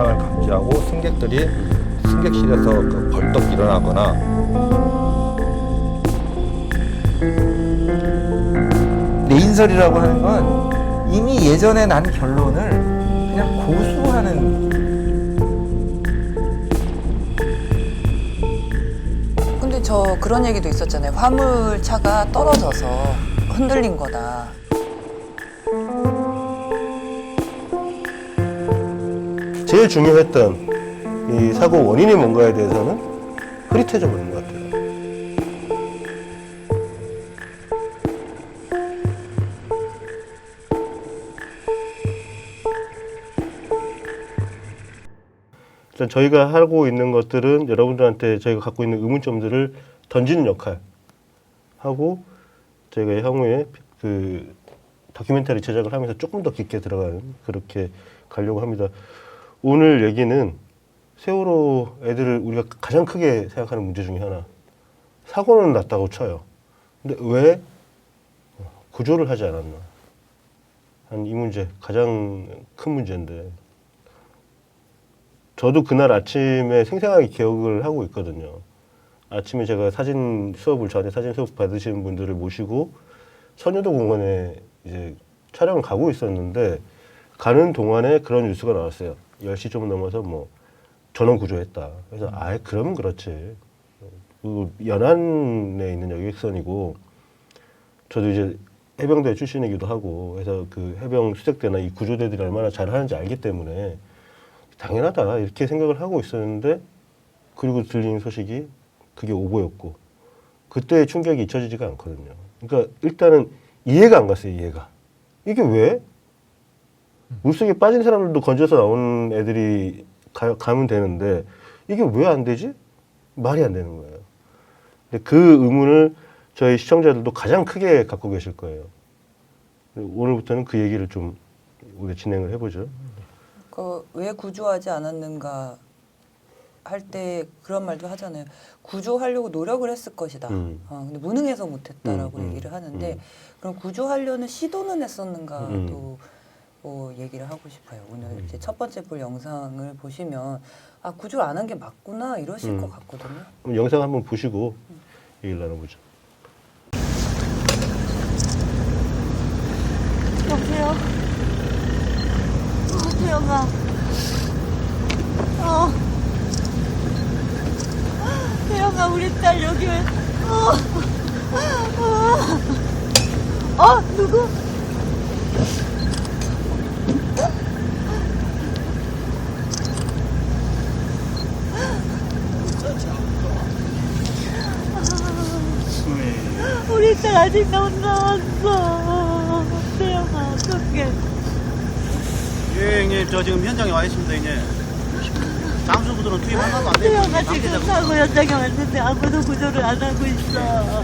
이상을 감지하고 승객들이 승객실에서 벌떡 일어나거나 내인설이라고 하는 건 이미 예전에 난 결론을 그냥 고수하는. 근데 저 그런 얘기도 있었잖아요. 화물차가 떨어져서 흔들린 거다. 제일 중요했던 이 사고 원인이 뭔가에 대해서는 흐릿해져 버린 것 같아요. 일단 저희가 하고 있는 것들은 여러분들한테 저희가 갖고 있는 의문점들을 던지는 역할 하고 저희가 향후에 그 다큐멘터리 제작을 하면서 조금 더 깊게 들어가는 그렇게 가려고 합니다. 오늘 얘기는 세월호 애들을 우리가 가장 크게 생각하는 문제 중에 하나. 사고는 났다고 쳐요. 근데 왜 구조를 하지 않았나? 한 이 문제 가장 큰 문제인데 저도 그날 아침에 생생하게 기억을 하고 있거든요. 아침에 제가 저한테 사진 수업 받으시는 분들을 모시고 선유도 공원에 이제 촬영을 가고 있었는데 가는 동안에 그런 뉴스가 나왔어요. 10시 좀 넘어서 뭐 전원 구조했다. 그래서 그러면 그렇지. 그 연안에 있는 여객선이고 저도 이제 해병대 출신이기도 하고 해서 그 해병 수색대나 이 구조대들이 얼마나 잘하는지 알기 때문에 당연하다 이렇게 생각을 하고 있었는데 그리고 들린 소식이 그게 오보였고 그때의 충격이 잊혀지지가 않거든요. 그러니까 일단은 이해가 안 갔어요. 이해가. 이게 왜? 물속에 빠진 사람들도 건져서 나온 애들이 가면 되는데 이게 왜 안 되지? 말이 안 되는 거예요. 근데 그 의문을 저희 시청자들도 가장 크게 갖고 계실 거예요. 오늘부터는 그 얘기를 좀 우리 진행을 해보죠. 왜 구조하지 않았는가 할 때 그런 말도 하잖아요. 구조하려고 노력을 했을 것이다. 근데 무능해서 못했다라고 얘기를 하는데 그럼 구조하려는 시도는 했었는가도 얘기를 하고 싶어요. 오늘 이제 첫 번째 볼 영상을 보시면 구조를 안 한 게 맞구나 이러실 것 같거든요. 그럼 영상 한번 보시고 얘기를 나눠보죠. 여보세요? 태영아. 태영아, 우리 딸 여기 왜? 누구? 우리 딸 아직 못 나왔어. 태영아, 어떡해. 예, 형님, 저 지금 현장에 와 있습니다, 형님. 잠수부들은 투입 하나도 안 되고. 태영아, 지금 사고 현장에 왔는데 아무도 구조를 안 하고 있어.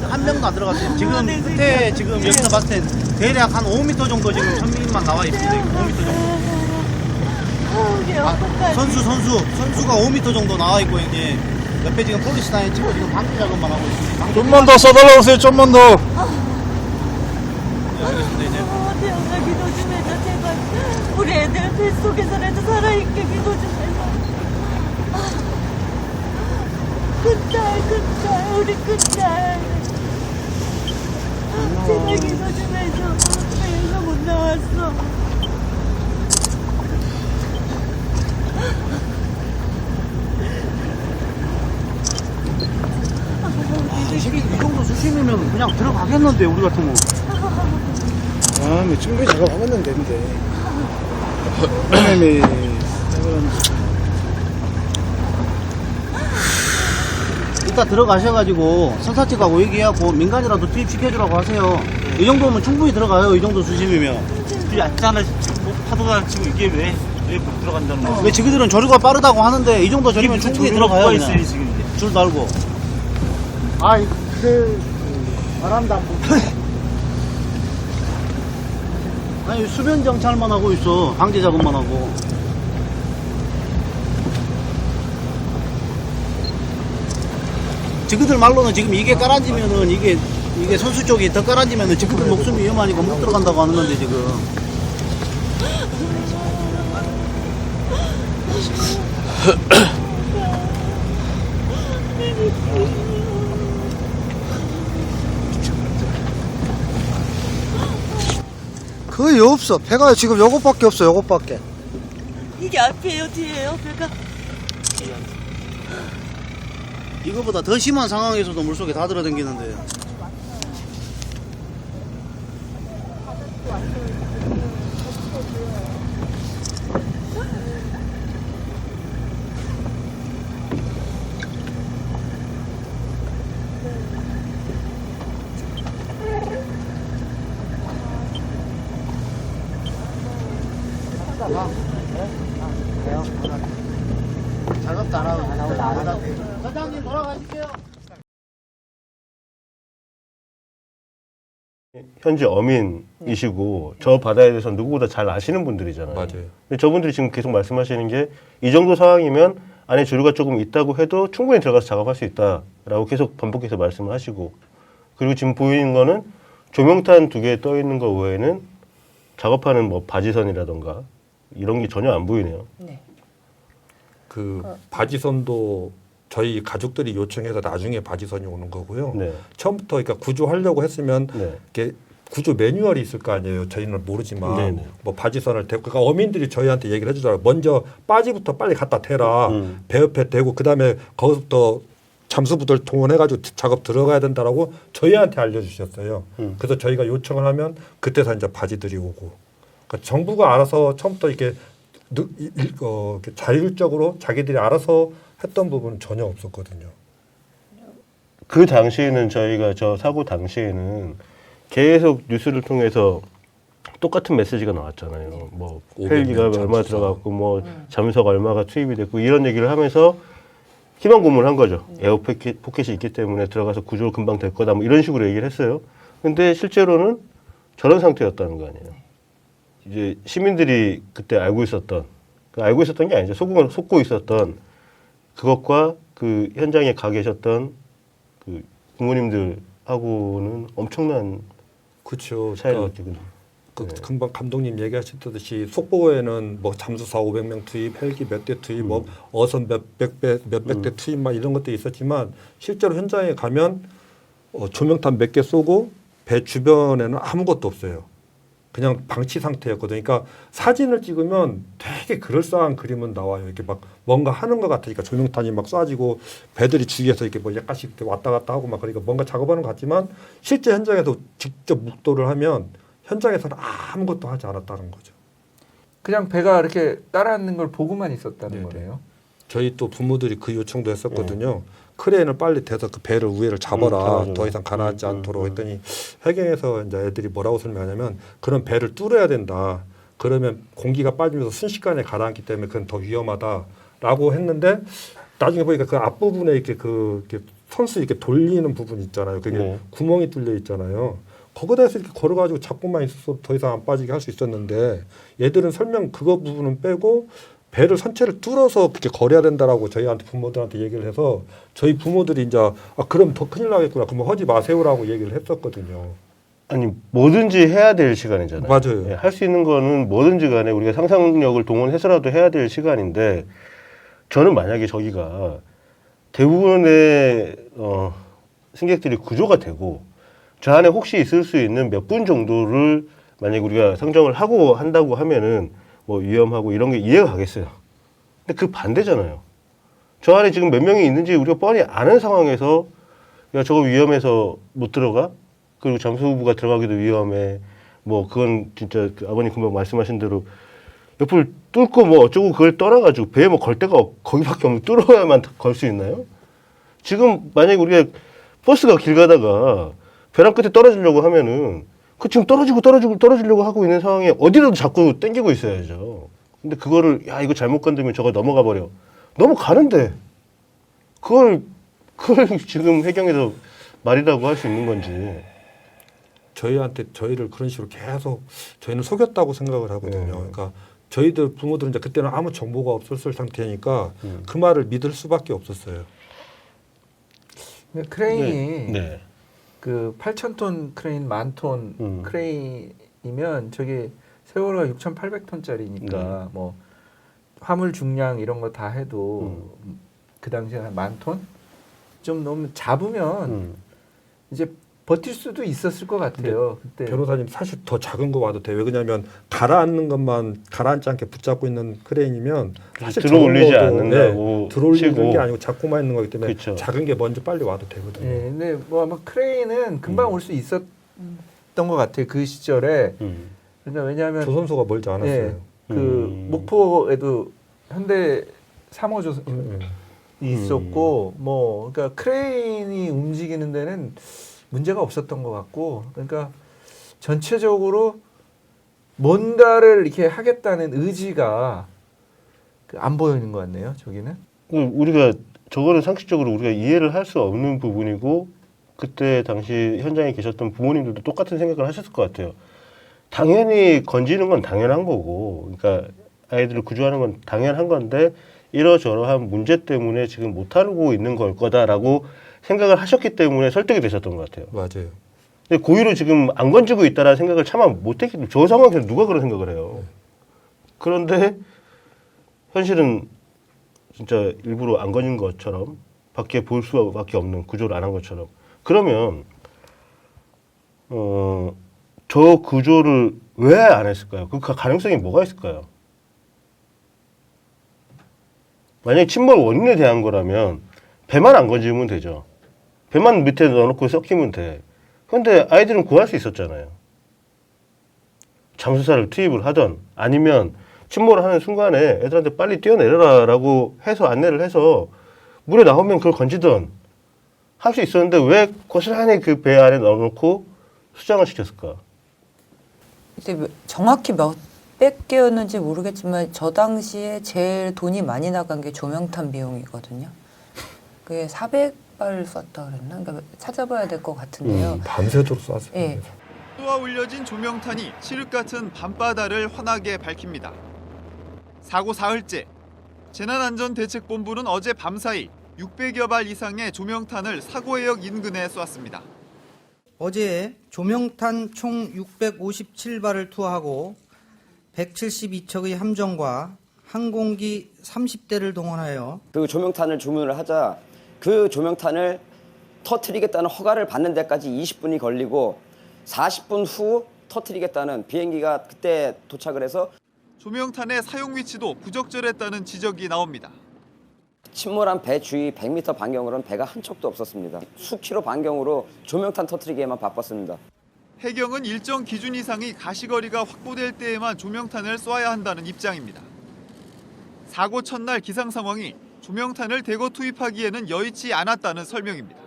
한 명도 안 들어갔어요. 지금 그때 지금 여기서 봤을 땐 대략 한 5m 정도 지금 선민만 나와 있습니다. 5m 정도. 선수가 5m 정도 나와 있고 형님. 옆에 지금 폴리스라인 찍고 지금 방지 작업만 하고 있습니다. 좀만 더 써달라고 하세요. 좀만 더. 네, 알겠습니다, 이제. 태영아, 기도 좀 해줘, 제발. 우리 애들 뱃속에서라도 살아있게 기도 좀 해줘. 큰딸, 우리 큰딸. 제발 기도 좀 해줘. 태영아 못 나왔어. 이 정도 수심이면 그냥 들어가겠는데, 우리 같으면. 충분히 작업하면 되는데. 왜냐면 일단 들어가셔가지고 선사측하고 얘기하고 민간이라도 투입시켜주라고 하세요. 이 정도면 충분히 들어가요. 이 정도 수심이면. 얕잖아. 파도가 지금 이게 왜 못 들어간다는 거야? 왜 지그들은 조류가 빠르다고 하는데 이 정도 저리면 충분히 들어가요. 있어요, 그냥. 지금 이제. 줄 달고. 바람도 안 불고. 아니 수변 정찰만 하고 있어. 방제 작업만 하고. 지그들 말로는 지금 이게 깔아지면은 이게 선수 쪽이 더 깔아지면은 지그들 목숨이 위험하니까 못 들어간다고 하는 건데 지금. 거의 없어. 배가 지금 요것밖에 없어. 요것밖에. 이게 앞이에요, 뒤에요, 배가? 이거보다 더 심한 상황에서도 물속에 다 들어다니는데. 작업도 안 하고 사장님 돌아가실게요. 현재 어민이시고 저 바다에 대해서 누구보다 잘 아시는 분들이잖아요. 맞아요. 근데 저분들이 지금 계속 말씀하시는 게 이 정도 상황이면 안에 조류가 조금 있다고 해도 충분히 들어가서 작업할 수 있다라고 계속 반복해서 말씀을 하시고, 그리고 지금 보이는 거는 조명탄 2개 떠 있는 거 외에는 작업하는 뭐 바지선이라던가 이런 게 전혀 안 보이네요. 네. 그 바지선도 저희 가족들이 요청해서 나중에 바지선이 오는 거고요. 네. 처음부터 그러니까 구조하려고 했으면 네. 이게 구조 매뉴얼이 있을 거 아니에요. 저희는 모르지만 네네. 뭐 바지선을 대고 그러니까 어민들이 저희한테 얘기를 해주더라고요. 먼저 바지부터 빨리 갖다 대라. 배 옆에 대고 그다음에 거기서부터 잠수부들 동원해가지고 작업 들어가야 된다라고 저희한테 알려주셨어요. 그래서 저희가 요청을 하면 그때서 이제 바지들이 오고. 그러니까 정부가 알아서 처음부터 이렇게 이렇게 자율적으로 자기들이 알아서 했던 부분은 전혀 없었거든요. 그 당시에는 저희가 저 사고 당시에는 계속 뉴스를 통해서 똑같은 메시지가 나왔잖아요. 뭐 500명 헬기가 얼마 잠수사. 들어갔고 뭐 잠수사가 얼마가 투입이 됐고 이런 얘기를 하면서 희망 고문을 한 거죠. 에어 포켓이 있기 때문에 들어가서 구조 금방 될 거다 뭐 이런 식으로 얘기를 했어요. 근데 실제로는 저런 상태였다는 거 아니에요. 이제 시민들이 그때 알고 있었던 게 아니죠. 속고 있었던 그것과 그 현장에 가 계셨던 그 부모님들하고는 엄청난 그렇죠. 차이를 그러니까 느끼거든요. 그 금방 감독님 얘기하셨듯이 속보에는 뭐 잠수사 500명 투입, 헬기 몇 대 투입, 뭐 어선 몇백 대 투입 막 이런 것도 있었지만 실제로 현장에 가면 조명탄 몇 개 쏘고 배 주변에는 아무것도 없어요. 그냥 방치 상태였거든요. 그러니까 사진을 찍으면 되게 그럴싸한 그림은 나와요. 이렇게 막 뭔가 하는 것 같으니까 조명탄이 막 쏴지고 배들이 주위에서 이렇게 뭐 약간씩 왔다 갔다 하고 막 그러니까 뭔가 작업하는 것 같지만 실제 현장에서 직접 묵도를 하면 현장에서는 아무것도 하지 않았다는 거죠. 그냥 배가 이렇게 따라앉는 걸 보고만 있었다는 네네. 거네요. 저희 또 부모들이 그 요청도 했었거든요. 크레인을 빨리 대서 그 배를 위에를 잡아라. 잡아줘라. 더 이상 가라앉지 않도록 했더니 해경에서 이제 애들이 뭐라고 설명하냐면 그런 배를 뚫어야 된다. 그러면 공기가 빠지면서 순식간에 가라앉기 때문에 그건 더 위험하다라고 했는데 나중에 보니까 그 앞부분에 이렇게 이렇게 선수 이렇게 돌리는 부분 있잖아요. 그게 네. 구멍이 뚫려 있잖아요. 거기다 해서 이렇게 걸어가지고 잡고만 있어서 더 이상 안 빠지게 할 수 있었는데 얘들은 설명 그거 부분은 빼고 배를 선체를 뚫어서 그렇게 걸어야 된다라고 저희한테 부모들한테 얘기를 해서 저희 부모들이 이제 그럼 더 큰일 나겠구나. 그럼 하지 마세요라고 얘기를 했었거든요. 아니 뭐든지 해야 될 시간이잖아요. 맞아요. 할 수 있는 거는 뭐든지 간에 우리가 상상력을 동원해서라도 해야 될 시간인데 저는 만약에 저기가 대부분의 승객들이 구조가 되고 저 안에 혹시 있을 수 있는 몇 분 정도를 만약에 우리가 상정을 하고 한다고 하면은 뭐 위험하고 이런 게 이해가 가겠어요. 근데 그 반대잖아요. 저 안에 지금 몇 명이 있는지 우리가 뻔히 아는 상황에서 야 저거 위험해서 못 들어가? 그리고 잠수부가 들어가기도 위험해. 뭐 그건 진짜 그 아버님 금방 말씀하신 대로 옆을 뚫고 뭐 어쩌고 그걸 떠나가지고 배에 뭐 걸 데가 거기밖에 없는 뚫어야만 걸 수 있나요? 지금 만약에 우리가 버스가 길 가다가 벼랑 끝에 떨어지려고 하면은 그 지금 떨어지려고 하고 있는 상황에 어디라도 자꾸 땡기고 있어야죠. 근데 그거를 야 이거 잘못 건드면 저거 넘어가 버려. 넘어가는데 그걸 지금 해경에서 말이라고 할 수 있는 건지. 저희를 그런 식으로 계속 저희는 속였다고 생각을 하거든요. 그러니까 저희들 부모들은 이제 그때는 아무 정보가 없었을 상태니까 그 말을 믿을 수밖에 없었어요. 근데 크레인이 네. 그 8,000톤 크레인, 10,000톤 크레인이면 저기 세월호가 6,800톤짜리니까 뭐 화물 중량 이런 거 다 해도 그 당시에 한 10,000톤 좀 너무 잡으면 이제 버틸 수도 있었을 것 같아요. 그때 변호사님 사실 더 작은 거 와도 돼요. 왜냐하면 가라앉는 것만 가라앉지 않게 붙잡고 있는 크레인이면 사실 들어 올리지 적은 거도, 않는다고 들어 올리는 치고. 게 아니고 잡고만 있는 거기 때문에 그쵸. 작은 게 먼저 빨리 와도 되거든요. 예, 근데 뭐 아마 크레인은 금방 올 수 있었던 것 같아요. 그 시절에. 그러니까 왜냐하면 조 선수가 멀지 않았어요. 예, 그 목포에도 현대 3호 조선이 있었고 뭐 그러니까 크레인이 움직이는 데는 문제가 없었던 것 같고 그러니까 전체적으로 뭔가를 이렇게 하겠다는 의지가 안 보이는 것 같네요. 저기는. 우리가 저거는 상식적으로 우리가 이해를 할 수 없는 부분이고 그때 당시 현장에 계셨던 부모님들도 똑같은 생각을 하셨을 것 같아요. 당연히 건지는 건 당연한 거고, 그러니까 아이들을 구조하는 건 당연한 건데 이러저러한 문제 때문에 지금 못하고 있는 걸 거다라고 생각을 하셨기 때문에 설득이 되셨던 것 같아요. 맞아요. 근데 고의로 지금 안 건지고 있다라는 생각을 차마 못했기 때문에 저 상황에서 누가 그런 생각을 해요. 그런데 현실은 진짜 일부러 안 건진 것처럼 밖에 볼 수밖에 없는 구조를 안 한 것처럼 그러면 저 구조를 왜 안 했을까요? 그 가능성이 뭐가 있을까요? 만약에 침몰 원인에 대한 거라면 배만 안 건지면 되죠. 배만 밑에 넣어놓고 섞이면 돼. 근데 아이들은 구할 수 있었잖아요. 잠수사를 투입을 하던 아니면 침몰을 하는 순간에 애들한테 빨리 뛰어내려라라고 해서 안내를 해서 물에 나오면 그걸 건지던 할 수 있었는데 왜 고스란히 그 배 안에 넣어놓고 수장을 시켰을까? 근데 정확히 몇백 개였는지 모르겠지만 저 당시에 제일 돈이 많이 나간 게 조명탄 비용이거든요. 그게 400발 쐈다 그랬나? 그러니까 찾아봐야 될 것 같은데요. 밤새도록 쐈어요. 예. 쏘아 올려진 조명탄이 칠흑 같은 밤바다를 환하게 밝힙니다. 사고 사흘째, 재난안전대책본부는 어제 밤사이 600여 발 이상의 조명탄을 사고해역 인근에 쏘았습니다. 어제 조명탄 총 657발을 투하하고 172척의 함정과 항공기 30대를 동원하여 그 조명탄을 주문을 하자 그 조명탄을 터뜨리겠다는 허가를 받는 데까지 20분이 걸리고 40분 후 터뜨리겠다는 비행기가 그때 도착을 해서 조명탄의 사용 위치도 부적절했다는 지적이 나옵니다. 침몰한 배 주위 100m 반경으로는 배가 한 척도 없었습니다. 수킬로 반경으로 조명탄 터뜨리기에만 바빴습니다. 해경은 일정 기준 이상의 가시거리가 확보될 때에만 조명탄을 쏘아야 한다는 입장입니다. 사고 첫날 기상 상황이 조명탄을 대거 투입하기에는 여의치 않았다는 설명입니다.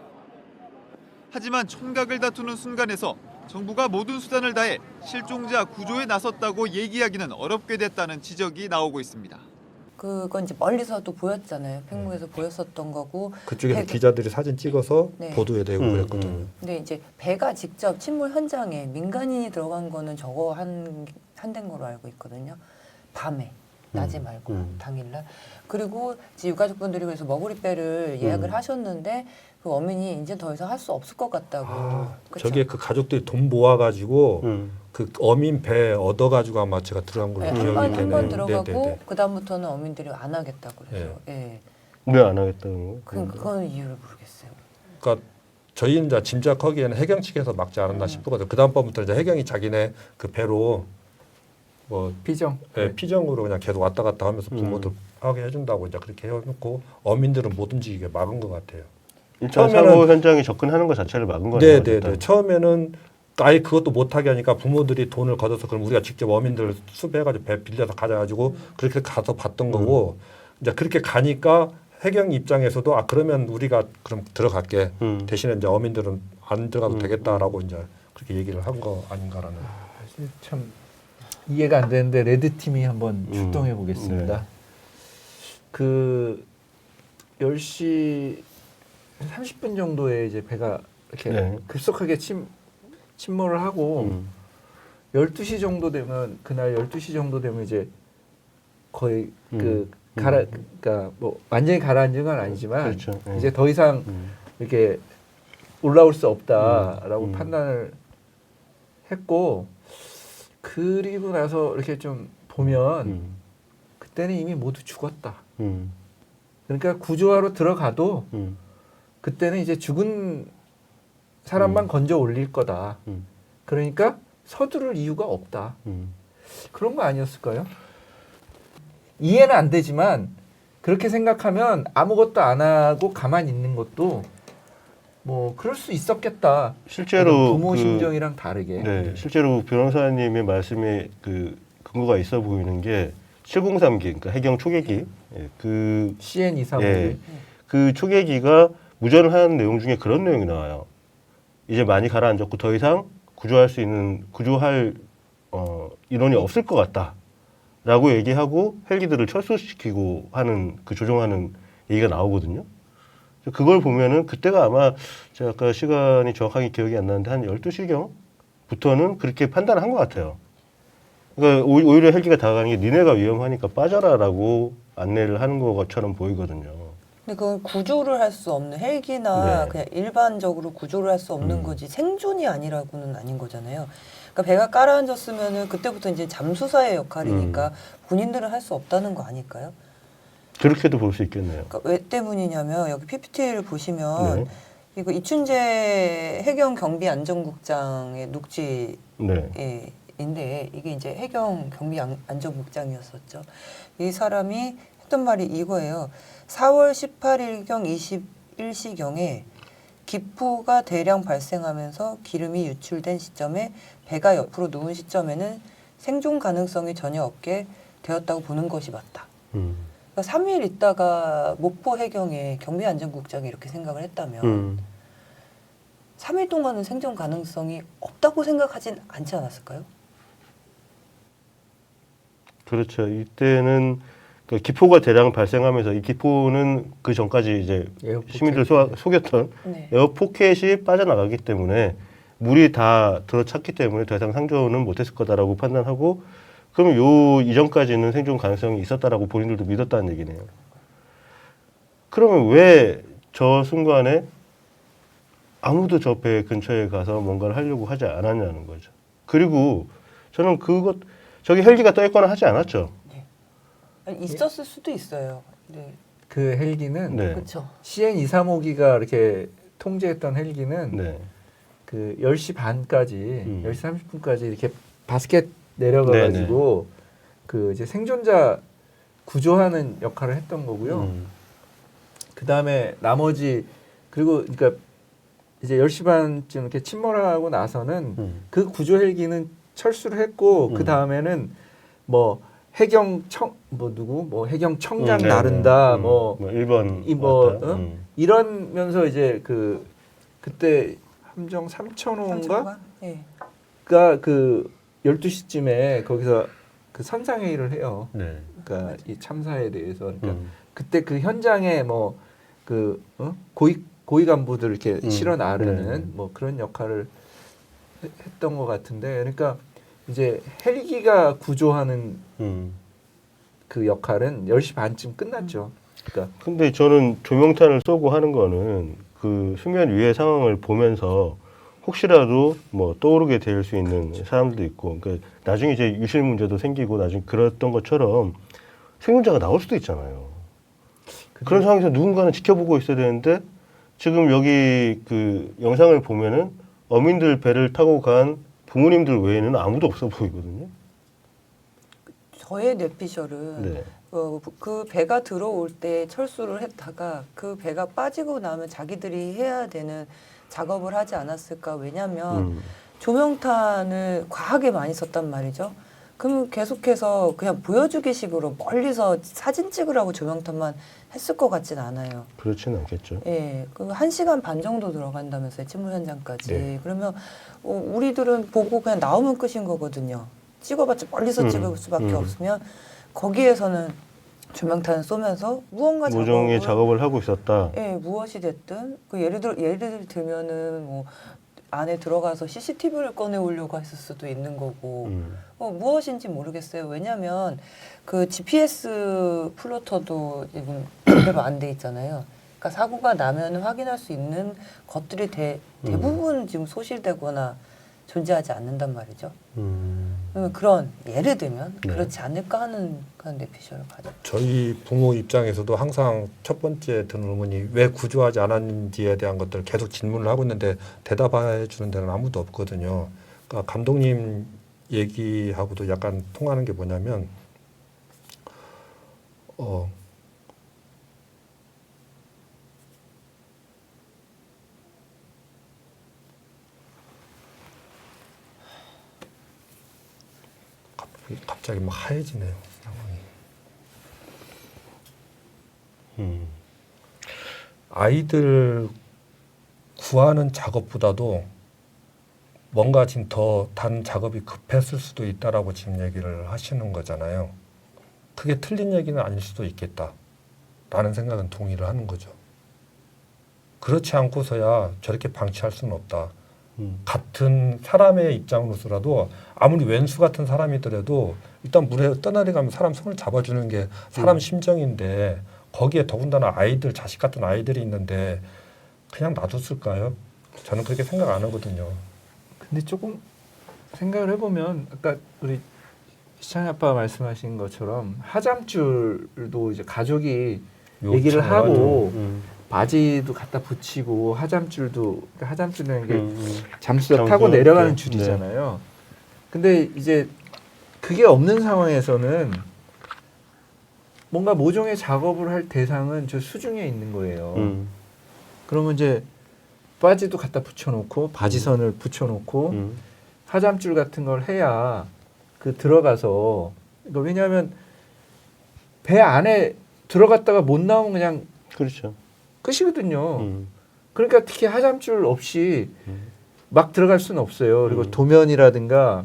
하지만 촌각을 다투는 순간에서 정부가 모든 수단을 다해 실종자 구조에 나섰다고 얘기하기는 어렵게 됐다는 지적이 나오고 있습니다. 그건 이제 멀리서도 보였잖아요. 팽목에서 보였었던 거고. 그쪽에서 기자들이 사진 찍어서 네. 보도에 내고 그랬거든요. 근데 이제 배가 직접 침몰 현장에 민간인이 들어간 거는 저거 한 대인 걸로 알고 있거든요. 밤에. 낮에 말고 당일날. 그리고 이제 유가족분들이 그래서 머구리배를 예약을 하셨는데 그 어민이 이제 더 이상 할 수 없을 것 같다고. 그쵸? 저게 그 가족들이 돈 모아가지고 그 어민 배 얻어가지고 아마 제가 들어간 걸로 네, 기억이 되네요. 한 번 들어가고 네네네. 그 다음부터는 어민들이 안 하겠다고 그래서. 예. 왜 안 하겠다는 거예요? 그건 이유를 모르겠어요. 그러니까 저희는 이제 짐작하기에는 해경 측에서 막지 않았나 싶거든요. 그 다음번부터 이제 해경이 자기네 그 배로 뭐 피정. 피정으로 그냥 계속 왔다 갔다 하면서 부모들 하게 해준다고 이제 그렇게 해놓고 어민들은 못 움직이게 막은 것 같아요. 일단 사고 현장에 접근하는 것 자체를 막은 거네요. 네네네. 처음에는 아예 그것도 못하게 하니까 부모들이 돈을 걷어서 그럼 우리가 직접 어민들 수배해가지고 배 빌려서 가져가지고 그렇게 가서 봤던 거고 이제 그렇게 가니까 해경 입장에서도 아 그러면 우리가 그럼 들어갈게 대신에 이제 어민들은 안 들어가도 되겠다라고 이제 그렇게 얘기를 한 거 아닌가라는. 참 이해가 안 되는데 레드 팀이 한번 출동해 보겠습니다. 네. 그 10시 30분 정도에 이제 배가 이렇게 급속하게 침몰을 하고 12시 정도 되면 그날 12시 정도 되면 이제 거의 그러니까 뭐 완전히 가라앉은 건 아니지만 그렇죠. 이제 더 이상 이렇게 올라올 수 없다라고 판단을 했고 그리고 나서 이렇게 좀 보면 그때는 이미 모두 죽었다. 그러니까 구조하러 들어가도 그때는 이제 죽은 사람만 건져 올릴 거다. 그러니까 서두를 이유가 없다. 그런 거 아니었을까요? 이해는 안 되지만 그렇게 생각하면 아무것도 안 하고 가만히 있는 것도 뭐 그럴 수 있었겠다. 실제로 부모 심정이랑 다르게. 네, 실제로 변호사님의 말씀에 그 근거가 있어 보이는 게 703기, 그러니까 해경 초계기, 그 CN235. 그 초계기가 무전을 하는 내용 중에 그런 내용이 나와요. 이제 많이 가라앉았고 더 이상 구조할 인원이 없을 것 같다라고 얘기하고 헬기들을 철수시키고 하는 그 조종하는 얘기가 나오거든요. 그걸 보면은 그때가 아마 제가 아까 시간이 정확하게 기억이 안 나는데 한 12시경부터는 그렇게 판단을 한 것 같아요. 그러니까 오히려 헬기가 다가가는 게 니네가 위험하니까 빠져라라고 안내를 하는 것처럼 보이거든요. 근데 그건 구조를 할 수 없는 헬기나 네. 그냥 일반적으로 구조를 할 수 없는 거지 생존이 아니라고는 아닌 거잖아요. 그러니까 배가 깔아앉았으면은 그때부터 이제 잠수사의 역할이니까 본인들은 할 수 없다는 거 아닐까요? 그렇게도 볼 수 있겠네요. 그러니까 왜 때문이냐면 여기 PPT를 보시면 네. 이거 이춘재 해경 경비 안전국장의 녹취 네. 인데 이게 이제 해경 경비 안전국장이었었죠. 이 사람이 했던 말이 이거예요. 4월 18일경 21시경에 기포가 대량 발생하면서 기름이 유출된 시점에 배가 옆으로 누운 시점에는 생존 가능성이 전혀 없게 되었다고 보는 것이 맞다. 그러니까 3일 있다가 목포 해경의 경비안전국장이 이렇게 생각을 했다면 3일 동안은 생존 가능성이 없다고 생각하진 않지 않았을까요? 그렇죠. 이때는 그 기포가 대량 발생하면서 이 기포는 그 전까지 이제 시민들 속였던 네. 에어포켓이 빠져나가기 때문에 물이 다 들어찼기 때문에 더 이상 상존은 못했을 거다라고 판단하고 그러면 요 이전까지는 생존 가능성이 있었다라고 본인들도 믿었다는 얘기네요. 그러면 왜 저 순간에 아무도 저 배 근처에 가서 뭔가를 하려고 하지 않았냐는 거죠. 그리고 저는 저기 헬기가 떠 있거나 하지 않았죠. 아니, 있었을 수도 있어요. 네. 그 헬기는 네. 그렇죠. CN235기가 이렇게 통제했던 헬기는 네. 그 10시 반까지 10시 30분까지 이렇게 바스켓 내려가 가지고 그 이제 생존자 구조하는 역할을 했던 거고요. 그다음에 나머지 그리고 그러니까 이제 10시 반쯤 이렇게 침몰하고 나서는 그 구조 헬기는 철수를 했고 그다음에는 뭐 해경 해경 청장 나른다 뭐 1번 이러면서 이제 그때 함정 3,000호인가 네. 가 그 12시쯤에 거기서 그 선상회의를 해요. 네. 그러니까 이 참사에 대해서 그러니까 그때 그 현장에 뭐 고위 간부들 이렇게 실어 나르는 뭐 그런 역할을 했던 것 같은데 그러니까 이제 헬기가 구조하는 그 역할은 10시 반쯤 끝났죠. 그러니까 근데 저는 조명탄을 쏘고 하는 거는 그 수면 위의 상황을 보면서 혹시라도 뭐 떠오르게 될 수 있는 사람들도 있고, 그러니까 나중에 이제 유실 문제도 생기고 나중에 그랬던 것처럼 생존자가 나올 수도 있잖아요. 그런 상황에서 누군가는 지켜보고 있어야 되는데 지금 여기 그 영상을 보면은 어민들 배를 타고 간 부모님들 외에는 아무도 없어 보이거든요. 저의 뇌피셜은 네. 그 배가 들어올 때 철수를 했다가 그 배가 빠지고 나면 자기들이 해야 되는 작업을 하지 않았을까. 왜냐하면 조명탄을 과하게 많이 썼단 말이죠. 그러면 계속해서 그냥 보여주기 식으로 멀리서 사진 찍으라고 조명탄만 했을 것 같진 않아요. 그렇지는 않겠죠. 예, 그 1시간 반 정도 들어간다면서요, 침몰 현장까지. 네. 그러면 우리들은 보고 그냥 나오면 끝인 거거든요. 찍어봤자 멀리서 찍을 수밖에 없으면 거기에서는 조명탄을 쏘면서 무언가 모종의 작업을 하고 있었다. 예, 무엇이 됐든 그 예를 들면은 뭐 안에 들어가서 CCTV를 꺼내 오려고 했을 수도 있는 거고 무엇인지 모르겠어요. 왜냐하면 그 GPS 플로터도 지금 제대로 안 돼 있잖아요. 그러니까 사고가 나면 확인할 수 있는 것들이 대부분 지금 소실되거나 존재하지 않는단 말이죠. 그러면 그런 예를 들면 네. 그렇지 않을까 하는 그런 뇌피셜을 가져. 저희 부모 입장에서도 항상 첫 번째 드는 의문이 왜 구조하지 않았는지에 대한 것들을 계속 질문을 하고 있는데 대답해 주는 데는 아무도 없거든요. 그러니까 감독님 얘기하고도 약간 통하는 게 뭐냐면 갑자기 막 하얘지네요. 상황이. 아이들 구하는 작업보다도 뭔가 지금 더 다른 작업이 급했을 수도 있다라고 지금 얘기를 하시는 거잖아요. 그게 틀린 얘기는 아닐 수도 있겠다라는 생각은 동의를 하는 거죠. 그렇지 않고서야 저렇게 방치할 수는 없다. 같은 사람의 입장으로서라도 아무리 왼수 같은 사람이더라도 일단 물에 떠내려가면 사람 손을 잡아주는 게 사람 심정인데 거기에 더군다나 아이들, 자식 같은 아이들이 있는데 그냥 놔뒀을까요? 저는 그렇게 생각 안 하거든요. 근데 조금 생각을 해보면 아까 우리 시창 아빠가 말씀하신 것처럼 하잠줄도 이제 가족이 얘기를 하고 바지도 갖다 붙이고 하잠줄도 하잠줄이라는 게 잠수가 타고 내려가는 줄이잖아요. 근데 이제 그게 없는 상황에서는 뭔가 모종의 작업을 할 대상은 저 수중에 있는 거예요. 그러면 이제 바지도 갖다 붙여놓고 바지선을 붙여놓고 하잠줄 같은 걸 해야 그 들어가서 그러니까 왜냐하면 배 안에 들어갔다가 못 나오면 그냥 그렇죠. 끝이거든요. 그러니까 특히 하잠줄 없이 막 들어갈 수는 없어요. 그리고 도면이라든가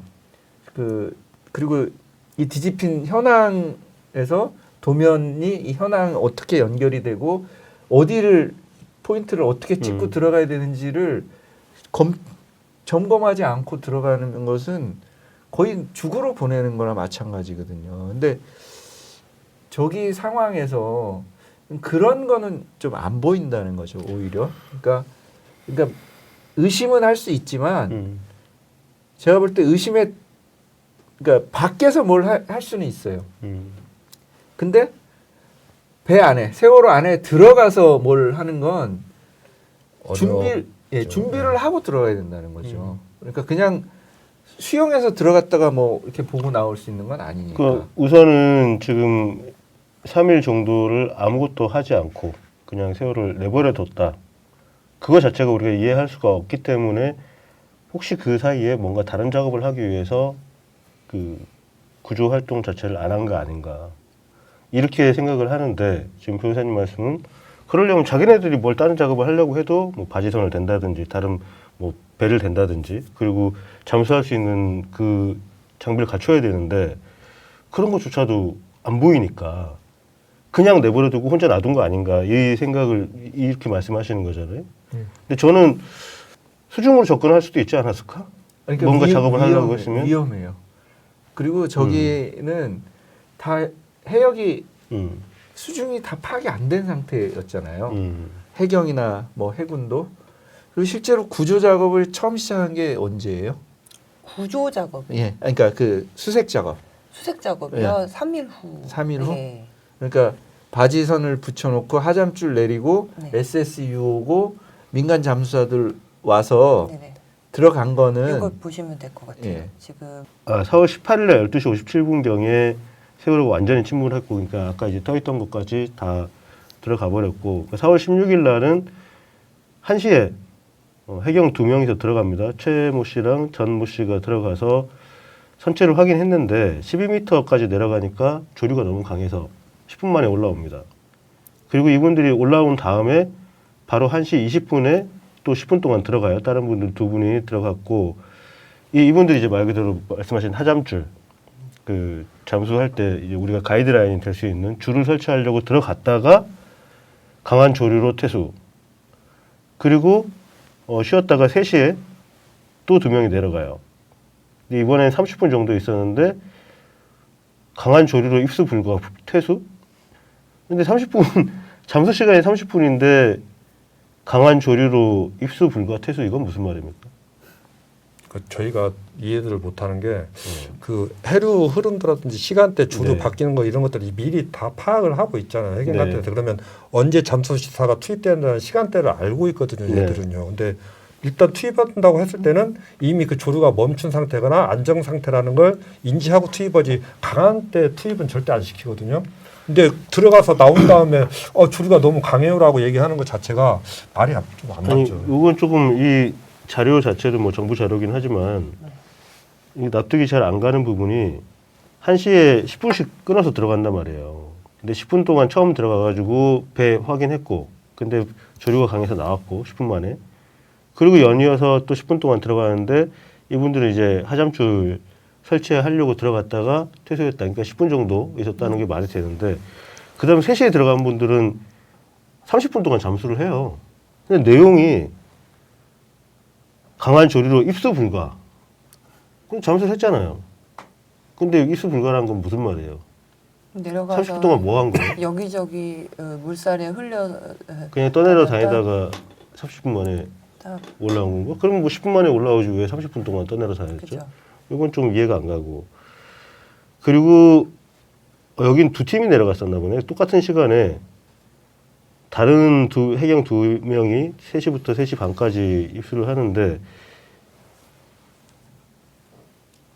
그리고 이 뒤집힌 현황에서 도면이 이 현황 어떻게 연결이 되고 어디를 포인트를 어떻게 찍고 들어가야 되는지를 점검하지 않고 들어가는 것은 거의 죽으러 보내는 거나 마찬가지거든요. 근데 저기 상황에서 그런 거는 좀 안 보인다는 거죠, 오히려. 그러니까 의심은 할 수 있지만 제가 볼 때 그러니까 밖에서 뭘 할 수는 있어요. 근데 배 안에 세월호 안에 들어가서 뭘 하는 건 준비를 하고 들어가야 된다는 거죠. 그러니까 그냥 수영해서 들어갔다가 뭐 이렇게 보고 나올 수 있는 건 아니니까. 우선은 지금 3일 정도를 아무것도 하지 않고 그냥 세월을 내버려 뒀다. 그거 자체가 우리가 이해할 수가 없기 때문에 혹시 그 사이에 뭔가 다른 작업을 하기 위해서 그 구조 활동 자체를 안 한 거 아닌가. 이렇게 생각을 하는데 지금 변호사님 말씀은 그러려면 자기네들이 뭘 다른 작업을 하려고 해도 뭐 바지선을 댄다든지 다른 뭐 배를 댄다든지 그리고 잠수할 수 있는 그 장비를 갖춰야 되는데 그런 것조차도 안 보이니까 그냥 내버려두고 혼자 놔둔 거 아닌가 이 생각을 이렇게 말씀하시는 거잖아요. 근데 저는 수중으로 접근할 수도 있지 않았을까? 그러니까 뭔가 작업을 하려고 했으면 위험해요. 그리고 저기는 다 해역이 수중이 다 파악이 안 된 상태였잖아요. 해경이나 뭐 해군도. 그리고 실제로 구조 작업을 처음 시작한 게 언제예요? 구조 작업. 예, 그러니까 그 수색 작업. 수색 작업이요. 예. 3일 후. 3일 후? 네. 그러니까 바지선을 붙여놓고 하잠줄 내리고 네. SSU 오고 민간 잠수사들 와서 네네. 들어간 거는 이걸 보시면 될 것 같아요. 예. 지금 4월 18일 날 12시 57분경에 세월호가 완전히 침몰을 했고 그러니까 아까 이제 떠있던 것까지 다 들어가 버렸고 4월 16일 날은 1시에 해경 2명이서 들어갑니다. 최모 씨랑 전모 씨가 들어가서 선체를 확인했는데 12m까지 내려가니까 조류가 너무 강해서 10분 만에 올라옵니다. 그리고 이분들이 올라온 다음에 바로 1시 20분에 또 10분 동안 들어가요. 다른 분들 2분이 들어갔고 이분들이 이제 말 그대로 말씀하신 하잠줄 그 잠수할 때 이제 우리가 가이드라인이 될 수 있는 줄을 설치하려고 들어갔다가 강한 조류로 퇴수. 그리고 쉬었다가 3시에 또 2명이 내려가요. 근데 이번엔 30분 정도 있었는데 강한 조류로 입수 불가 퇴수? 근데 30분 잠수 시간이 30분인데 강한 조류로 입수 불가 퇴수 이건 무슨 말입니까? 저희가 이해를 못하는 게 그 해류 흐름도라든지 시간대 주류 네. 바뀌는 거 이런 것들이 미리 다 파악을 하고 있잖아요. 해경 네. 같은 데서. 그러면 언제 잠수시사가 투입된다는 시간대를 알고 있거든요. 네. 얘들은요. 근데 일단 투입한다고 했을 때는 이미 그 조류가 멈춘 상태거나 안정 상태라는 걸 인지하고 투입하지 강한 때 투입은 절대 안 시키거든요. 근데 들어가서 나온 다음에 조류가 너무 강해요라고 얘기하는 것 자체가 말이 좀 안 아니, 맞죠. 이건 조금 이 자료 자체도 뭐 정부 자료긴 하지만 이 납득이 잘 안 가는 부분이 1시에 10분씩 끊어서 들어간단 말이에요. 근데 10분 동안 처음 들어가가지고 배 확인했고, 근데 조류가 강해서 나왔고 10분 만에. 그리고 연이어서 또 10분 동안 들어가는데 이분들은 이제 하잠줄 설치하려고 들어갔다가 퇴소했다. 그러니까 10분 정도 있었다는 게 말이 되는데, 그 다음에 3시에 들어간 분들은 30분 동안 잠수를 해요. 근데 내용이 강한 조류로 입수 불가. 그럼 잠수를 했잖아요. 근데 입수 불가라는 건 무슨 말이에요? 내려가서 30분 동안 뭐 한 거예요? 여기저기 물살에 흘려 그냥 떠내려 다니다가 30분 만에 딱 올라온 건가? 그러면 뭐 10분 만에 올라오지 왜 30분 동안 떠내려 다녔죠? 그죠. 이건 좀 이해가 안 가고. 그리고 여긴 두 팀이 내려갔었나 보네. 똑같은 시간에 다른 해경 2명이 3시부터 3시 반까지 입수를 하는데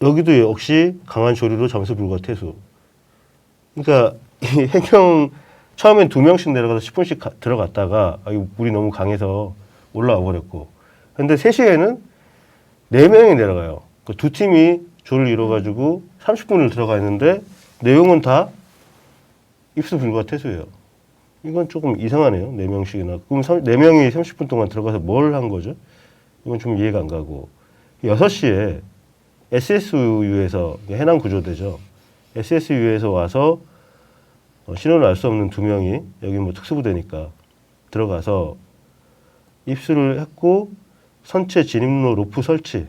여기도 역시 강한 조류로 잠수 불가 퇴수. 그러니까 이 해경 처음엔 2명씩 내려가서 10분씩 들어갔다가 물이 너무 강해서 올라와 버렸고, 근데 3시에는 4명이 내려가요. 그 두 팀이 조를 이뤄가지고 30분을 들어가 있는데 내용은 다 입수 불가 퇴수예요. 이건 조금 이상하네요. 4명씩이나. 그럼 4명이 30분 동안 들어가서 뭘 한 거죠? 이건 좀 이해가 안 가고. 6시에 SSU에서 해남 구조대죠. SSU에서 와서 신원을 알 수 없는 2명이 여기 뭐 특수부대니까 들어가서 입수를 했고 선체 진입로 로프 설치.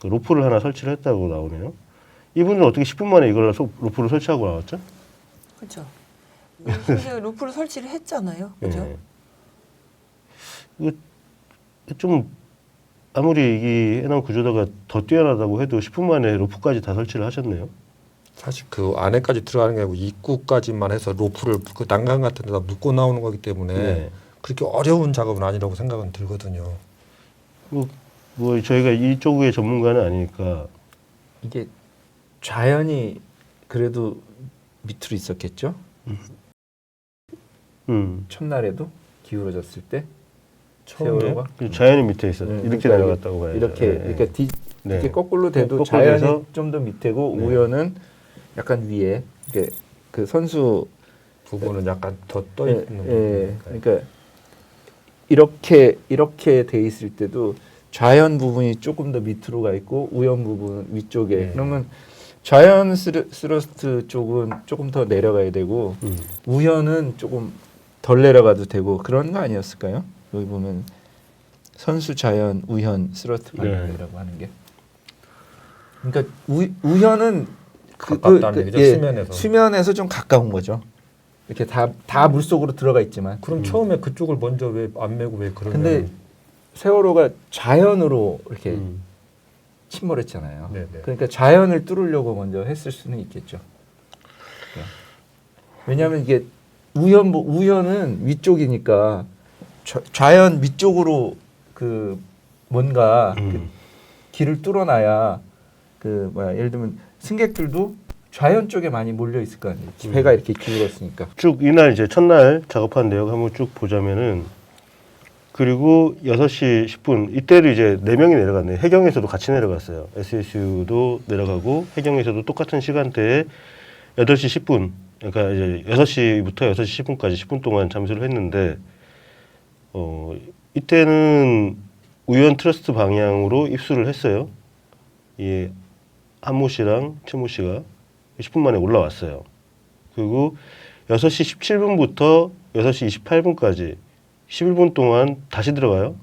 로프를 하나 설치를 했다고 나오네요. 이분은 어떻게 10분 만에 이걸 로프를 설치하고 나왔죠? 그렇죠. 실제 루프를 설치를 했잖아요. 그죠? 네. 이거 좀 아무리 이 해남 구조대가 더 뛰어나다고 해도 10분 만에 로프까지 다 설치를 하셨네요. 사실 그 안에까지 들어가는 게 아니고 입구까지만 해서 로프를 그 난간 같은 데다 묶고 나오는 거기 때문에 네. 그렇게 어려운 작업은 아니라고 생각은 들거든요. 뭐 저희가 이쪽의 전문가는 아니니까. 이게 좌연이 그래도 밑으로 있었겠죠? 첫날에도 기울어졌을 때 세월호가 자연이 밑에 있어. 이렇게 그러니까 내려갔다고 봐야죠. 이렇게 네. 그러니까 네. 이렇게 거꾸로 돼도 거꾸로 자연이 돼서 좀 더 밑에고 네. 우연은 약간 위에. 이게 그 선수 부분은 약간 더 떠 있는 예, 부분. 그러니까 이렇게 돼 있을 때도 좌연 부분이 조금 더 밑으로 가 있고 우연 부분 위쪽에. 그러면 좌연 스러스트 쪽은 조금 더 내려가야 되고 우연은 조금 덜 내려가도 되고 그런 거 아니었을까요? 여기 보면 선수 좌연 우현 스러스트 방향이라고 하는 게. 그러니까 우현은 가깝다는 얘기죠. 수면에서 좀 가까운 거죠. 이렇게 다 물속으로 들어가 있지만. 그럼 처음에 그쪽을 먼저 왜 안 메고 왜 그러냐? 근데 세월호가 자연으로 이렇게 침몰했잖아요. 네네. 그러니까 자연을 뚫으려고 먼저 했을 수는 있겠죠. 왜냐하면 이게 우연은 위쪽이니까 자연 위쪽으로 그 뭔가 그 길을 뚫어놔야 예를 들면 승객들도 좌연 쪽에 많이 몰려 있을 거 아니에요. 배가 이렇게 기울었으니까. 쭉 이날 이제 첫날 작업한 내용 한번 쭉 보자면은, 그리고 6시 10분 이때를 이제 4명이 내려갔네요. 해경에서도 같이 내려갔어요. SSU도 내려가고 해경에서도 똑같은 시간대에 8시 10분, 그러니까 이제 6시부터 6시 10분까지 10분 동안 잠수를 했는데 이때는 우연 트러스트 방향으로 입수를 했어요. 이 한모 씨랑 최모 씨가 10분 만에 올라왔어요. 그리고 6시 17분부터 6시 28분까지 11분 동안 다시 들어가요.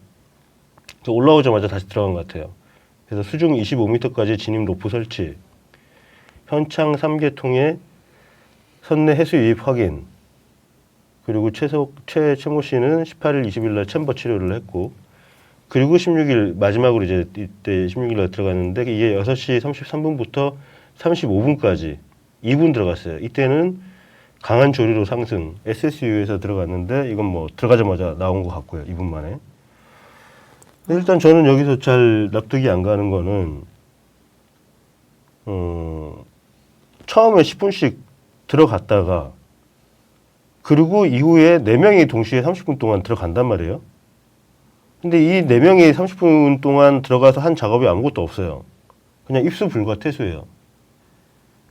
올라오자마자 다시 들어간 것 같아요. 그래서 수중 25m까지 진입 로프 설치, 현창 3개통에 선내 해수 유입 확인, 그리고 최모 씨는 18일 20일 날 챔버 치료를 했고, 그리고 16일 마지막으로 이제 이때 16일 날 들어갔는데 이게 6시 33분부터 35분까지 2분 들어갔어요. 이때는 강한 조류로 상승 SSU에서 들어갔는데 이건 뭐 들어가자마자 나온 것 같고요. 2분 만에. 일단 저는 여기서 잘 납득이 안 가는 거는 처음에 10분씩 들어갔다가 그리고 이후에 4명이 동시에 30분 동안 들어간단 말이에요. 근데 이 4명이 30분 동안 들어가서 한 작업이 아무것도 없어요. 그냥 입수 불과 퇴수예요.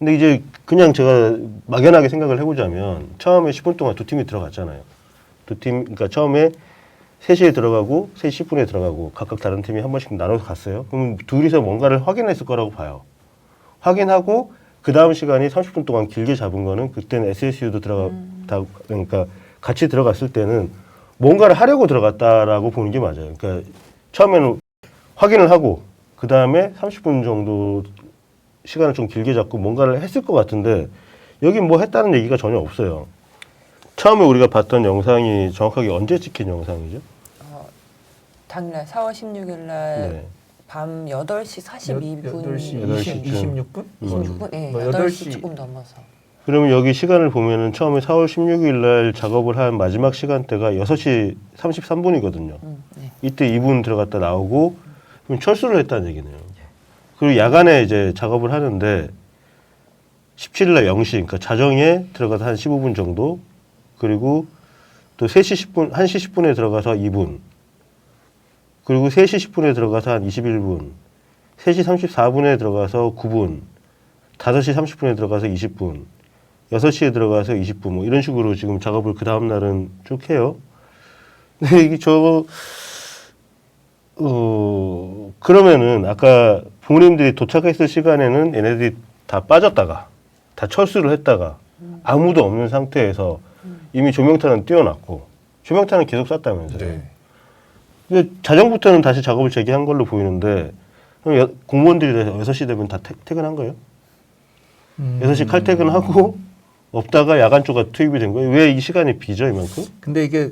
근데 이제 그냥 제가 막연하게 생각을 해보자면 처음에 10분 동안 두 팀이 들어갔잖아요. 그러니까 처음에 3시에 들어가고 3시 10분에 들어가고 각각 다른 팀이 한 번씩 나눠서 갔어요. 그럼 둘이서 뭔가를 확인했을 거라고 봐요. 확인하고 그 다음 시간이 30분 동안 길게 잡은 거는 그때는 SSU도 그러니까 같이 들어갔을 때는 뭔가를 하려고 들어갔다라고 보는 게 맞아요. 그러니까 처음에는 확인을 하고 그 다음에 30분 정도 시간을 좀 길게 잡고 뭔가를 했을 것 같은데 여기 뭐 했다는 얘기가 전혀 없어요. 처음에 우리가 봤던 영상이 정확하게 언제 찍힌 영상이죠? 당일날 4월 16일 날 네. 밤 8시 42분 8시 26분? 26분? 네, 뭐 8시 조금 넘어서. 그러면 여기 시간을 보면은 처음에 4월 16일 날 작업을 한 마지막 시간대가 6시 33분이거든요. 네. 이때 2분 들어갔다 나오고 그럼 철수를 했다는 얘기네요. 그리고 야간에 이제 작업을 하는데 17일 날 0시 그러니까 자정에 들어가서 한 15분 정도 그리고 또 3시 10분 1시 10분에 들어가서 2분 그리고 3시 10분에 들어가서 한 21분 3시 34분에 들어가서 9분 5시 30분에 들어가서 20분 6시에 들어가서 20분 뭐 이런 식으로 지금 작업을 그 다음 날은 쭉 해요. 근데 이게 그러면은 아까 부모님들이 도착했을 시간에는 얘네들이 다 빠졌다가 다 철수를 했다가 아무도 없는 상태에서 이미 조명탄은 띄워놨고 조명탄은 계속 쐈다면서요. 네. 근데 자정부터는 다시 작업을 재개한 걸로 보이는데 그럼 공무원들이 6시 되면 다 퇴근한 거예요? 6시 칼퇴근하고 없다가 야간조가 투입이 된 거예요? 왜 이 시간이 비죠 이만큼? 근데 이게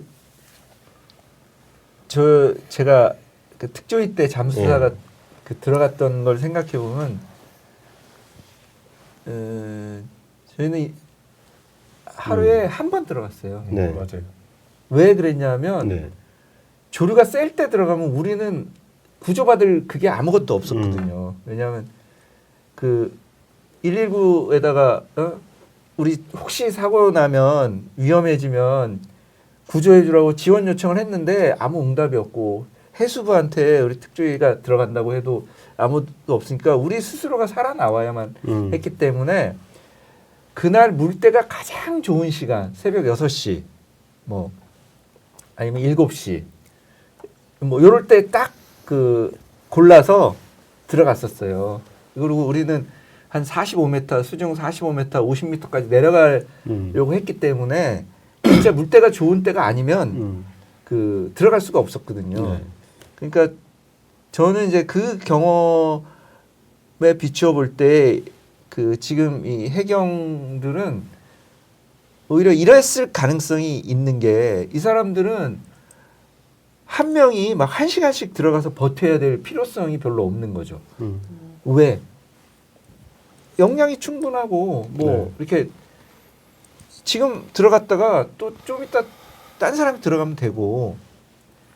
제가 그 특조위 때 잠수사가 그 들어갔던 걸 생각해 보면 저희는 하루에 한 번 들어갔어요. 네. 맞아요. 왜 그랬냐면 네. 조류가 셀 때 들어가면 우리는 구조받을 그게 아무것도 없었거든요. 왜냐하면 그 119에다가 우리 혹시 사고 나면 위험해지면 구조해 주라고 지원 요청을 했는데 아무 응답이 없고 해수부한테 우리 특조위가 들어간다고 해도 아무도 없으니까 우리 스스로가 살아나와야만 했기 때문에 그날 물때가 가장 좋은 시간 새벽 6시 뭐 아니면 7시 뭐 요럴 때 딱 그 골라서 들어갔었어요. 그리고 우리는 한 45m 수중 45m 50m까지 내려가려고 했기 때문에 진짜 물때가 좋은 때가 아니면 그 들어갈 수가 없었거든요. 네. 그러니까 저는 이제 그 경험에 비추어 볼 때 그 지금 이 해경들은 오히려 이랬을 가능성이 있는 게 이 사람들은 한 명이 막 1시간씩 들어가서 버텨야 될 필요성이 별로 없는 거죠. 왜? 역량이 충분하고 뭐 네. 이렇게 지금 들어갔다가 또 좀 이따 딴 사람이 들어가면 되고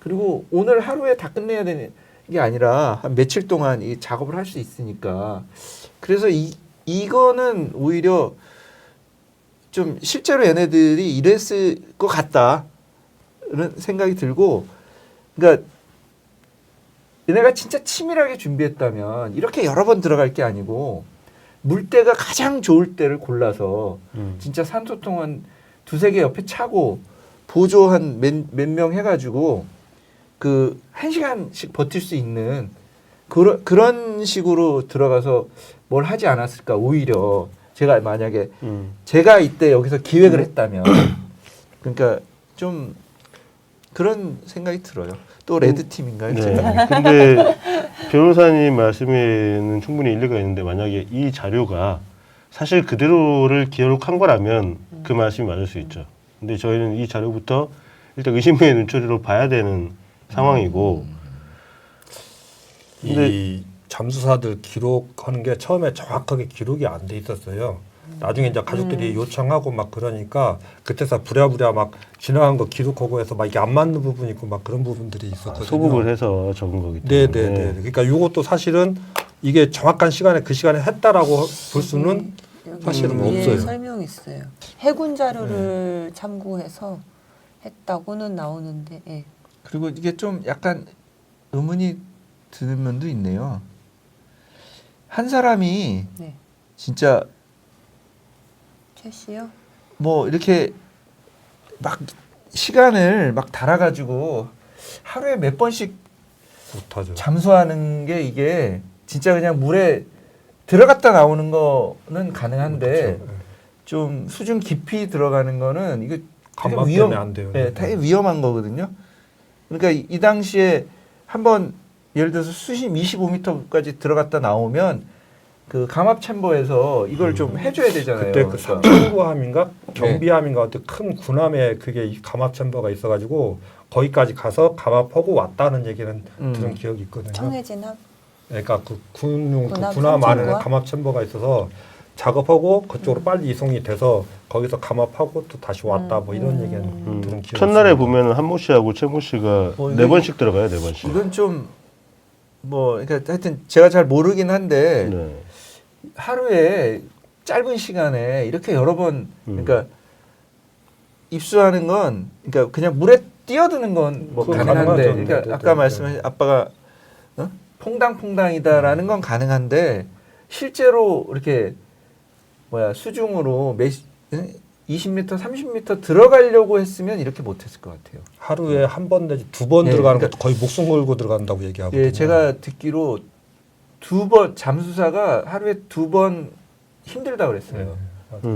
그리고 오늘 하루에 다 끝내야 되는 게 아니라 한 며칠 동안 이 작업을 할 수 있으니까 그래서 이거는 오히려 좀 실제로 얘네들이 이랬을 것 같다는 생각이 들고 그러니까 얘네가 진짜 치밀하게 준비했다면 이렇게 여러 번 들어갈 게 아니고 물때가 가장 좋을 때를 골라서 진짜 산소통 한 2-3개 옆에 차고 보조 한 몇 명 해가지고 그 1시간씩 버틸 수 있는 그런 식으로 들어가서 뭘 하지 않았을까 오히려 제가 만약에 제가 이때 여기서 기획을 했다면 그러니까 좀 그런 생각이 들어요. 또 레드팀인가요? 네. 근데 변호사님 말씀에는 충분히 일리가 있는데 만약에 이 자료가 사실 그대로를 기록한 거라면 그 말씀이 맞을 수 있죠. 근데 저희는 이 자료부터 일단 의심의 눈초리로 봐야 되는 상황이고 이 잠수사들 기록하는 게 처음에 정확하게 기록이 안 돼 있었어요. 나중에 이제 가족들이 요청하고 막 그러니까 그때서 부랴부랴 막 지나간 거 기록하고 해서 막 이게 안 맞는 부분이 있고 막 그런 부분들이 있었거든요. 소급을 해서 적은 거기 때문에. 네네네. 그러니까 이것도 사실은 이게 정확한 시간에 그 시간에 했다라고 볼 수는 사실은 위에 없어요. 설명이 있어요. 해군 자료를 참고해서 했다고는 나오는데. 예. 그리고 이게 좀 약간 의문이 드는 면도 있네요. 한 사람이 네. 진짜 최 씨요? 뭐 이렇게 막 시간을 막 달아가지고 하루에 몇 번씩 못하죠. 잠수하는 게 이게 진짜 그냥 물에 들어갔다 나오는 거는 가능한데 그렇죠. 좀 수중 깊이 들어가는 거는 이거 되게 감각 때문에 안 돼요. 네, 되게 위험한 거거든요. 그러니까 이 당시에 한번 예를 들어서 수심 25m까지 들어갔다 나오면 그 감압 챔버에서 이걸 좀 해줘야 되잖아요. 그때 그 그러니까. 삼천구함인가 경비함인가 어떤 큰 군함에 그게 이 감압 챔버가 있어가지고 거기까지 가서 감압하고 왔다는 얘기는 들은 기억이 있거든요. 청해진함? 그러니까 그 군용 그 군함 군함 안에 삼천구함? 감압 챔버가 있어서 작업하고 그쪽으로 빨리 이송이 돼서 거기서 감압하고 또 다시 왔다 뭐 이런 얘기는 들은 기억이 첫날에 있습니다. 보면 한모 씨하고 최모 씨가 뭐 네 이게- 번씩 들어가요, 네 번씩. 이건 좀 뭐 그러니까 하여튼 제가 잘 모르긴 한데 네. 하루에 짧은 시간에 이렇게 여러 번 그러니까 입수하는 건 그러니까 그냥 물에 뛰어드는 건 뭐 그건 가능한데 가능하죠. 그러니까 네, 아까 네, 말씀하신 아빠가 퐁당퐁당이다라는 건 가능한데 실제로 이렇게 뭐야 수중으로 20m, 30m 들어가려고 했으면 이렇게 못했을 것 같아요. 하루에 한 번 내지 두 번 예, 들어가는 그러니까- 것도 거의 목숨 걸고 들어간다고 얘기하거든요. 예, 제가 듣기로 2번 잠수사가 하루에 2번 힘들다 그랬어요.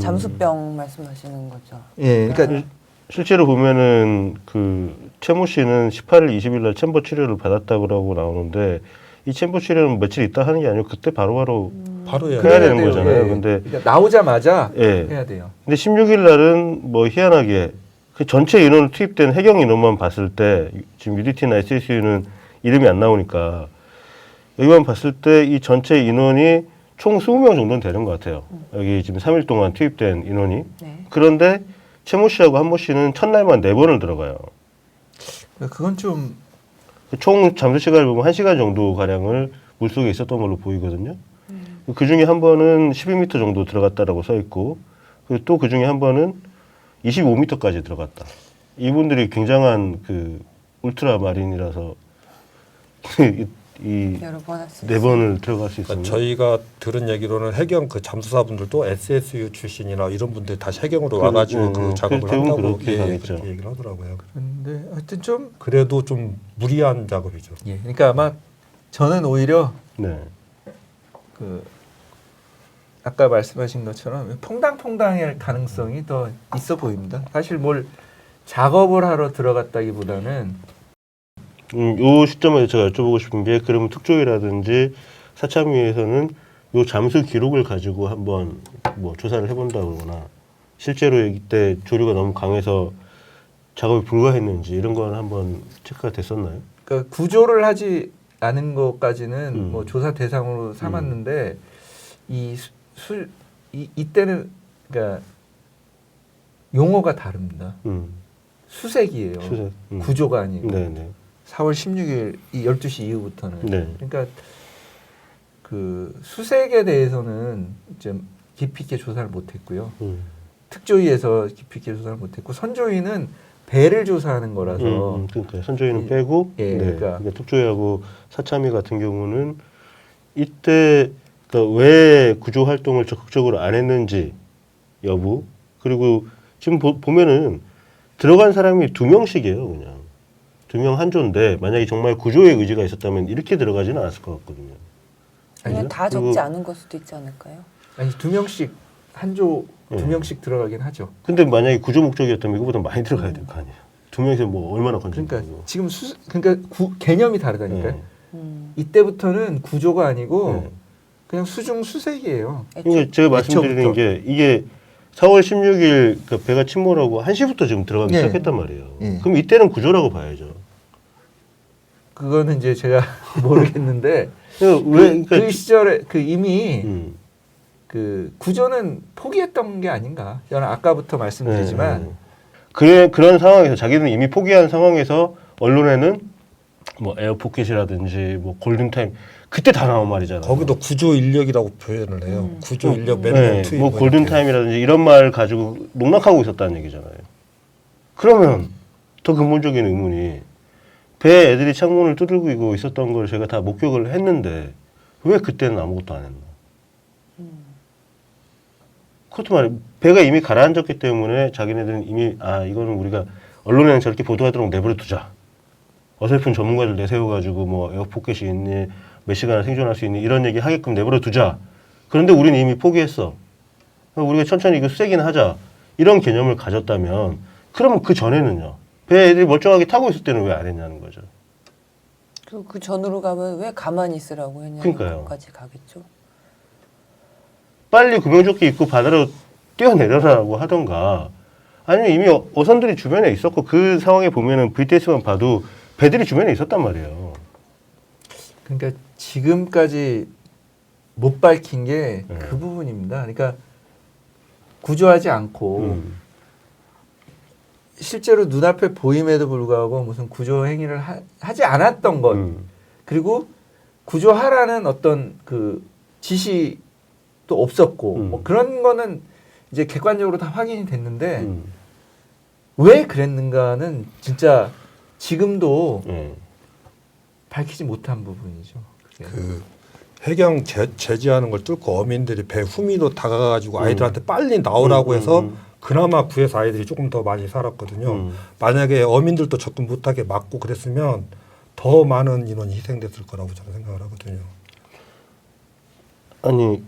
잠수병 말씀하시는 거죠. 예, 그러니까 실제로 보면은 그 최모 씨는 18일, 20일 날 챔버 치료를 받았다고 나오는데 이 챔버 치료는 며칠 있다 하는 게 아니고 그때 바로 바로 해야 해야 돼요. 되는 거잖아요. 예. 근데 그러니까 나오자마자 예. 해야 돼요. 근데 16일 날은 뭐 희한하게 그 전체 인원으로 투입된 해경 인원만 봤을 때 지금 UDT나 SSU는 이름이 안 나오니까 여기만 봤을 때 이 전체 인원이 총 20명 정도는 되는 것 같아요. 여기 지금 3일 동안 투입된 인원이. 네. 그런데 최모 씨하고 한모 씨는 첫날만 4번을 들어가요. 그건 좀 총 잠수 시간을 보면 1시간 정도 가량을 물속에 있었던 걸로 보이거든요. 그 중에 한 번은 12m 정도 들어갔다라고 써 있고, 그리고 또 그 중에 한 번은 25m까지 들어갔다. 이분들이 굉장한 그 울트라 마린이라서 이 여러 번 할 수 4번을 들어갈 수 있습니다. 그러니까 저희가 들은 얘기로는 해경 그 잠수사분들도 SSU 출신이나 이런 분들이 다시 해경으로 와가지고 그 작업을 대부분 한다고 그렇게 하겠죠. 그렇게 얘기를 하더라고요. 근데 하여튼 좀 그래도 좀 무리한 작업이죠. 예, 그러니까 아마 저는 오히려 네. 그 아까 말씀하신 것처럼 퐁당퐁당할 가능성이 더 있어 보입니다. 사실 뭘 작업을 하러 들어갔다기보다는 요 시점에서 제가 여쭤보고 싶은 게 그러면 특조위라든지 사참위에서는 요 잠수 기록을 가지고 한번 뭐 조사를 해본다 그러거나 실제로 이때 조류가 너무 강해서 작업이 불가했는지 이런 건 한번 체크가 됐었나요? 그러니까 구조를 하지 않은 것까지는 뭐 조사 대상으로 삼았는데 이때는 그러니까 용어가 다릅니다. 수색이에요. 수색. 구조가 아니고. 네네. 4월 16일 이 12시 이후부터는 네. 그러니까 그 수색에 대해서는 이제 깊이 있게 조사를 못했고요. 특조위에서 깊이 있게 조사를 못했고 선조위는 배를 조사하는 거라서 그러니까 선조위는 빼고 예, 네. 그러니까 특조위하고 사참위 같은 경우는 이때 그러니까 왜 구조 활동을 적극적으로 안 했는지 여부 그리고 지금 보면은 들어간 사람이 2명씩이에요 그냥 2명 한 조인데 만약에 정말 구조의 의지가 있었다면 이렇게 들어가지는 않았을 것 같거든요. 그냥 다 적지 않은 걸 수도 있지 않을까요? 아니 2명씩 한조 예. 2명씩 들어가긴 하죠. 근데 만약에 구조 목적이었다면 이거보다 많이 들어가야 될 거 아니에요. 2명이서 뭐 얼마나 건진다고. 그러니까 지금 그러니까 개념이 다르다니까요. 네. 이때부터는 구조가 아니고 네. 그냥 수중 수색이에요. 그러니까 제가 말씀드리는 애초부터. 게 이게 4월 16일 그 배가 침몰하고 1시부터 지금 들어가기 예. 시작했단 말이에요. 예. 그럼 이때는 구조라고 봐야죠. 그거는 이제 제가 모르겠는데 그러니까 그 시절에 그 이미 그 구조는 포기했던 게 아닌가. 저는 아까부터 말씀드리지만 그런 상황에서 자기는 이미 포기한 상황에서 언론에는 뭐 에어포켓이라든지 뭐 골든타임 그때 다 나온 말이잖아요. 거기도 구조 인력이라고 표현을 해요. 구조 인력 몇명 투입. 뭐 골든타임이라든지 이런 말 가지고 농락하고 있었다는 얘기잖아요. 그러면 더 근본적인 의문이 배 애들이 창문을 두들기고 있었던 걸 제가 다 목격을 했는데 왜 그때는 아무것도 안 했나? 그것도 말이에요. 배가 이미 가라앉았기 때문에 자기네들은 이미 이거는 우리가 언론에는 저렇게 보도하도록 내버려 두자. 어설픈 전문가들 내세워가지고 뭐 에어포켓이 있니 몇 시간을 생존할 수 있니 이런 얘기 하게끔 내버려 두자. 그런데 우리는 이미 포기했어. 우리가 천천히 이거 수색이나 하자. 이런 개념을 가졌다면 그러면 그 전에는요. 배 애들이 멀쩡하게 타고 있을 때는 왜 안 했냐는 거죠. 그 전으로 가면 왜 가만히 있으라고 했냐는 그러니까요. 것까지 가겠죠. 빨리 구명조끼 입고 바다로 뛰어내려라고 하던가 아니면 이미 어선들이 주변에 있었고 그 상황에 보면은 VTS만 봐도 배들이 주변에 있었단 말이에요. 그러니까 지금까지 못 밝힌 게 그 부분입니다. 그러니까 구조하지 않고 실제로 눈앞에 보임에도 불구하고 무슨 구조 행위를 하지 않았던 것 그리고 구조하라는 어떤 그 지시도 없었고 뭐 그런 거는 이제 객관적으로 다 확인이 됐는데 왜 그랬는가는 진짜 지금도 밝히지 못한 부분이죠. 그 해경 제지하는 걸 뚫고 어민들이 배 후미로 다가가지고 아이들한테 빨리 나오라고 해서 그나마 구해서 아이들이 조금 더 많이 살았거든요. 만약에 어민들도 접근 못하게 막고 그랬으면 더 많은 인원이 희생됐을 거라고 저는 생각을 하거든요. 아니